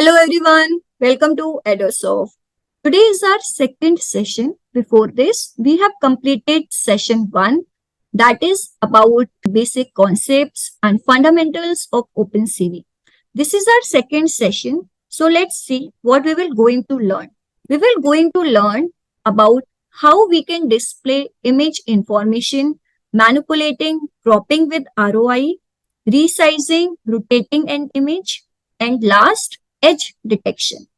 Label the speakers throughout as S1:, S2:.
S1: Hello everyone, welcome to EDUSOFT. Today is our second session. Before this, we have completed session 1, that is about basic concepts and fundamentals of Opencv. This is our second session, so let's see what we will going to learn. We will going to learn about how we can display image information, manipulating, cropping with ROI, resizing, rotating an image, and last, edge detection.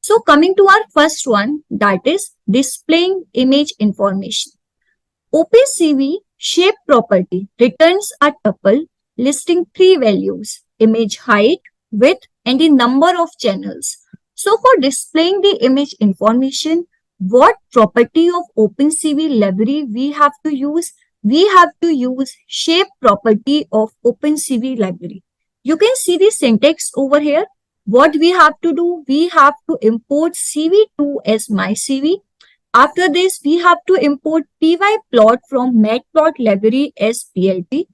S1: So coming to our first one, that is displaying image information. Opencv shape property returns a tuple listing 3 values: image height, width, and the number of channels. So for displaying the image information, what property of Opencv library we have to use? We have to use shape property of Opencv library. You can see the syntax over here. What we have to do? We have to import cv2 as mycv. After this, we have to import pyplot from matplot library as plt.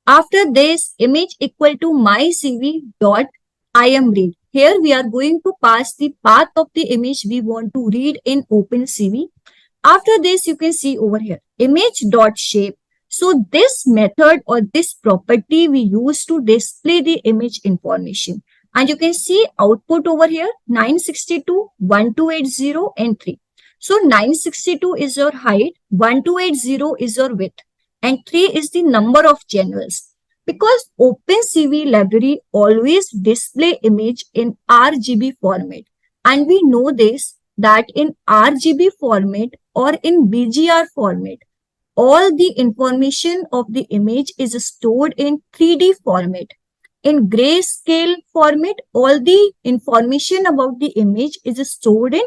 S1: After this, image equal to mycv dot imread. Here we are going to pass the path of the image we want to read in Opencv. After this, you can see over here, image dot shape. So this method or this property we use to display the image information. And you can see output over here, 962, 1280 and 3. So 962 is your height, 1280 is your width, and 3 is the number of channels. Because Opencv library always display image in RGB format. And we know this, that in RGB format or in BGR format, all the information of the image is stored in 3D format. In grayscale format, all the information about the image is stored in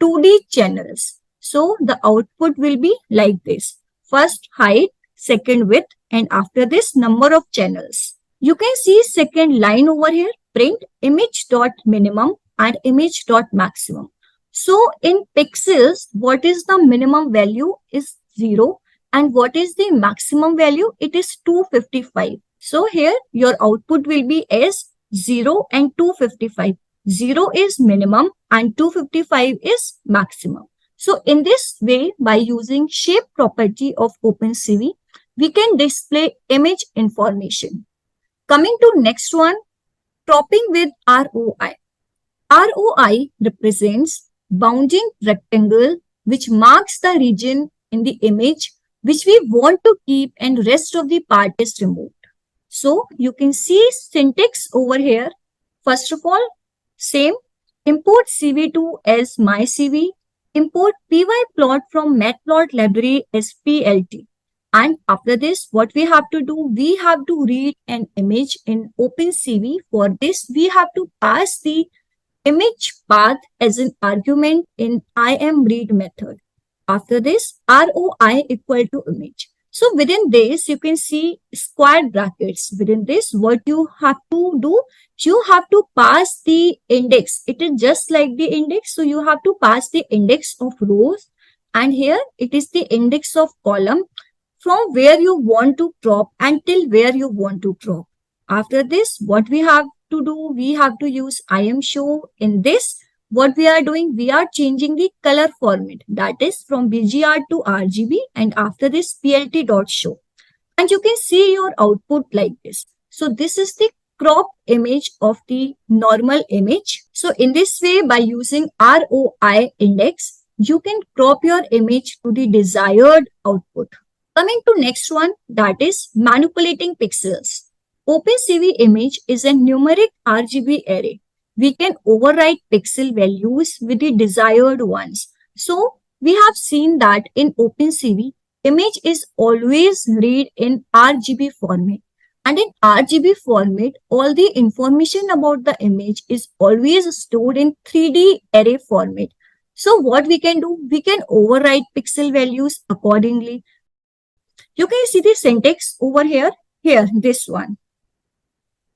S1: 2D channels. So the output will be like this. First height, second width, and after this number of channels. You can see second line over here, print image.minimum and image.maximum. So in pixels, what is the minimum value is 0 and what is the maximum value? It is 255. So here your output will be as 0 and 255. 0 is minimum and 255 is maximum. So in this way, by using shape property of Opencv, we can display image information. Coming to next one, cropping with ROI. ROI represents bounding rectangle which marks the region in the image which we want to keep and rest of the part is removed. So you can see syntax over here. First of all, same, import cv2 as mycv, import pyplot from matplot library as plt. And after this, what we have to do? We have to read an image in Opencv. For this, we have to pass the image path as an argument in imread method. After this, ROI equal to image. So within this, you can see square brackets. Within this, what you have to do? You have to pass the index. It is just like the index. So you have to pass the index of rows. And here it is the index of column from where you want to crop until where you want to crop. After this, what we have to do? We have to use IMShow. In this, what we are doing? We are changing the color format, that is from BGR to RGB, and after this plt.show. And you can see your output like this. So this is the cropped image of the normal image. So in this way, by using ROI index, you can crop your image to the desired output. Coming to next one, that is manipulating pixels. Opencv image is a numeric RGB array. We can overwrite pixel values with the desired ones. So we have seen that in Opencv, image is always read in RGB format. And in RGB format, all the information about the image is always stored in 3D array format. So what we can do? We can overwrite pixel values accordingly. You can see the syntax over here. Here, this one.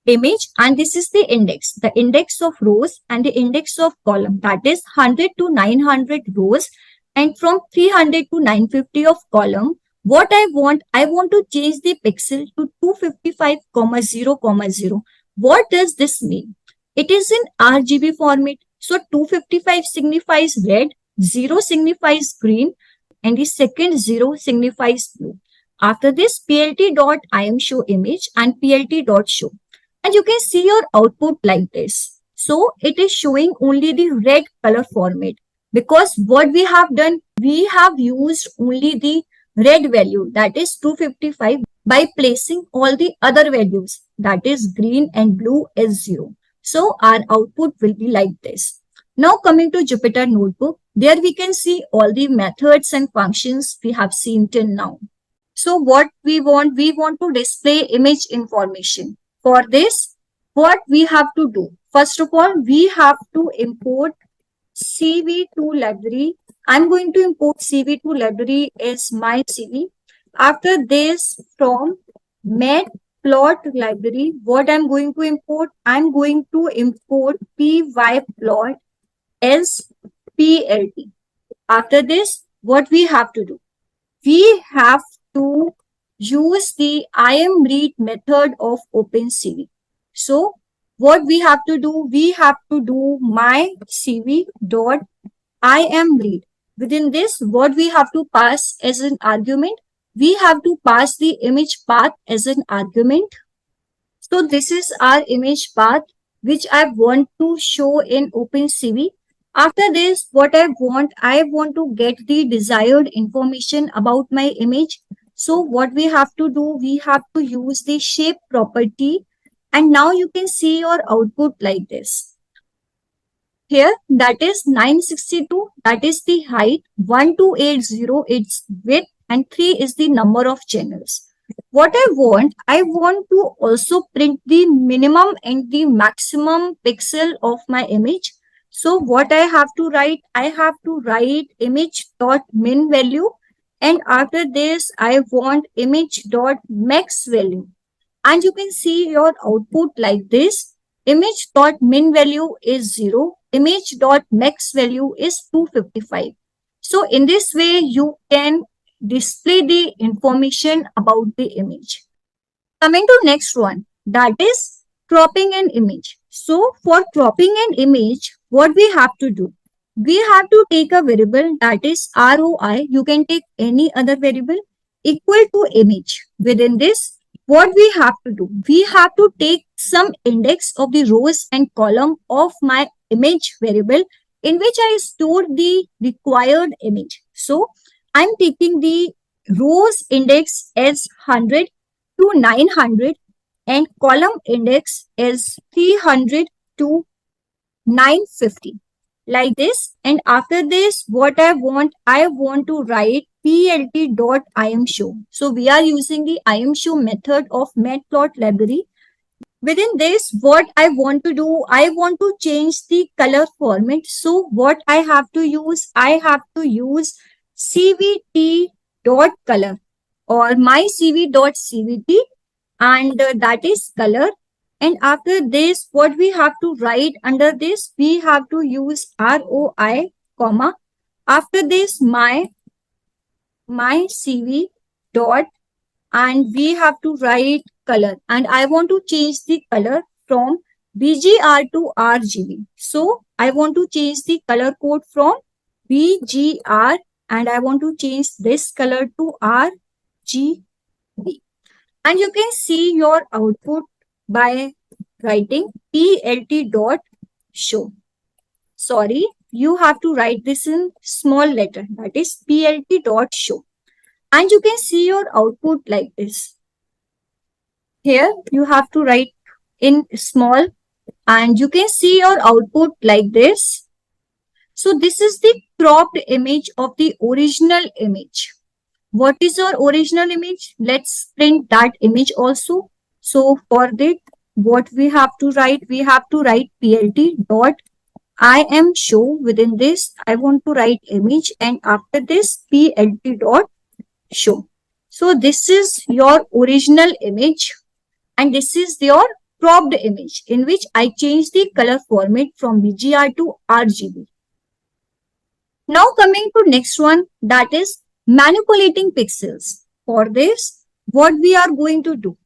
S1: Image, and this is the index of rows and the index of column, that is 100 to 900 rows, and from 300 to 950 of column. What I want to change the pixel to 255, 0, 0. What does this mean? It is in RGB format. So 255 signifies red, 0 signifies green, and the second 0 signifies blue. After this, plt.imShow image and plt.show. And you can see your output like this. So it is showing only the red color format, because what we have done, we have used only the red value, that is 255, by placing all the other values, that is green and blue, as 0. So our output will be like this. Now coming to Jupyter Notebook, there we can see all the methods and functions we have seen till now. So what we want to display image information. For this, what we have to do? First of all, we have to import CV2 library. I'm going to import CV2 library as my CV. After this, from matplot library, what I'm going to import? I'm going to import pyplot as plt. After this, what we have to do? We have to use the imread method of Opencv. So what we have to do? We have to do my cv dot imread. Within this, what we have to pass as an argument? We have to pass the image path as an argument. So this is our image path which I want to show in Opencv. After this, what I want to get the desired information about my image. So what we have to do? We have to use the shape property. And now you can see your output like this. Here, that is 962, that is the height, 1280 its width, and 3 is the number of channels. What I want to also print the minimum and the maximum pixel of my image. So what I have to write? I have to write image.min value, and after this, I want image.max value. And you can see your output like this. Image.min value is 0. Image.max value is 255. So in this way, you can display the information about the image. Coming to next one, that is cropping an image. So for cropping an image, what we have to do? We have to take a variable, that is ROI. You can take any other variable equal to image. Within this, what we have to do? We have to take some index of the rows and column of my image variable in which I store the required image. So I'm taking the rows index as 100 to 900 and column index as 300 to 950, like this. And after this, what I want to write plt.imShow. So we are using the imShow method of matplot library. Within this, what I want to do? I want to change the color format. So what I have to use? I have to use cvt.color or my cv.cvt, and that is color. And after this, what we have to write under this? We have to use ROI, comma. After this, my cv dot, and we have to write color. And I want to change the color from BGR to RGB. So I want to change the color code from BGR, and I want to change this color to RGB. And you can see your output by writing plt.show. Sorry, you have to write this in small letter, that is plt.show. And you can see your output like this. Here you have to write in small, and you can see your output like this. So this is the cropped image of the original image. What is your original image? Let's print that image also. So for that, what we have to write? We have to write plt.imShow. Within this, I want to write image, and after this, plt.show. So this is your original image, and this is your cropped image in which I change the color format from BGR to RGB. Now coming to next one, that is manipulating pixels. For this, what we are going to do?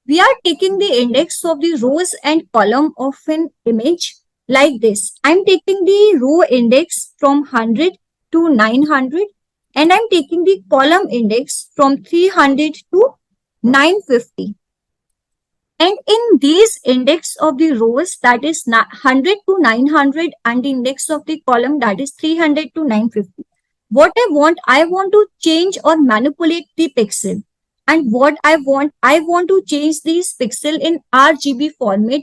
S1: We are taking the index of the rows and column of an image like this. I'm taking the row index from 100 to 900 and I'm taking the column index from 300 to 950. And in these index of the rows, that is 100 to 900, and the index of the column, that is 300 to 950. What I want to change or manipulate the pixel. And what I want to change these pixel in RGB format,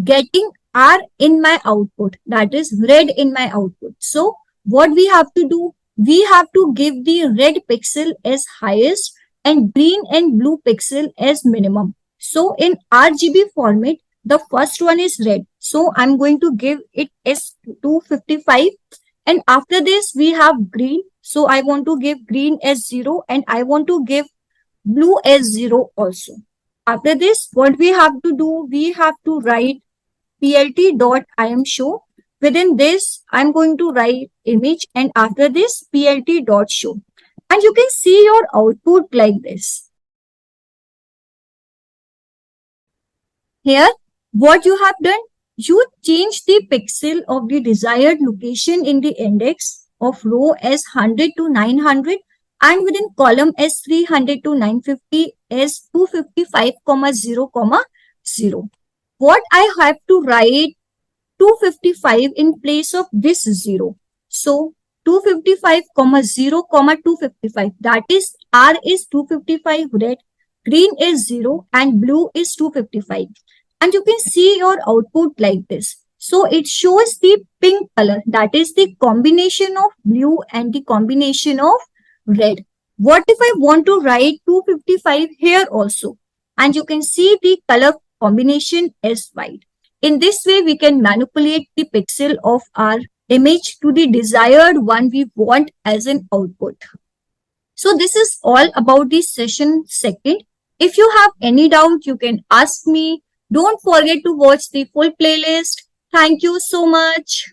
S1: getting R in my output, that is red in my output. So what we have to do, we have to give the red pixel as highest and green and blue pixel as minimum. So in RGB format, the first one is red. So I'm going to give it as 255. And after this, we have green. So I want to give green as 0 and I want to give blue as 0 also. After this, what we have to do, we have to write plt.imshow. Within this, I'm going to write image and after this plt.show. And you can see your output like this. Here, what you have done, you change the pixel of the desired location in the index of row as 100 to 900 and within column as 300 to 950 as 255, 0, 0. What I have to write 255 in place of this 0. So 255, 0, 255. That is R is 255 red, green is 0 and blue is 255. And you can see your output like this. So it shows the pink color, that is the combination of blue and the combination of red. What if I want to write 255 here also? And you can see the color combination is white. In this way, we can manipulate the pixel of our image to the desired one we want as an output. So this is all about the session second. If you have any doubt, you can ask me. Don't forget to watch the full playlist. Thank you so much.